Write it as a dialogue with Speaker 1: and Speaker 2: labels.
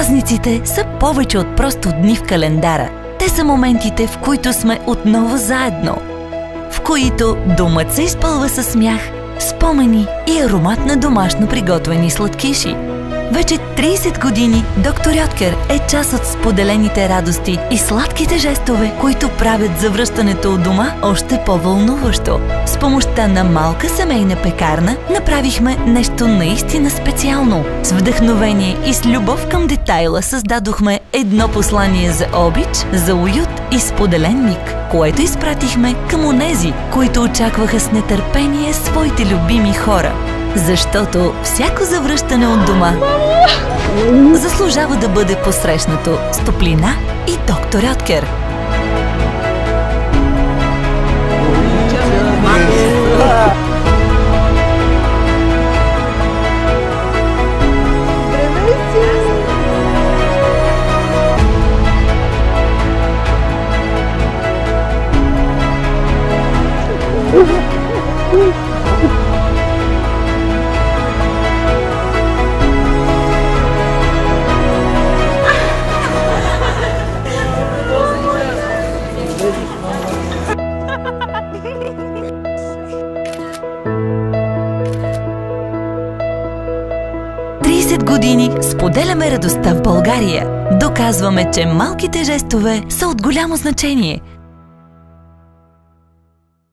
Speaker 1: Празниците са повече от просто дни в календара. Те са моментите, в които сме отново заедно, в които домът се изпълва със смях, спомени и аромат на домашно приготвени сладкиши. Вече 30 години доктор Йоткер е част от споделените радости и сладките жестове, които правят завръщането от дома още по-вълнуващо. С помощта на малка семейна пекарна направихме нещо наистина специално. С вдъхновение и с любов към детайла създадохме едно послание за обич, за уют и споделен миг, което изпратихме към онези, които очакваха с нетърпение своите любими хора. Защото всяко завръщане от дома заслужава да бъде посрещнато с топлина и доктор Йоткер. Години споделяме радостта в България. Доказваме, че малките жестове са от голямо значение.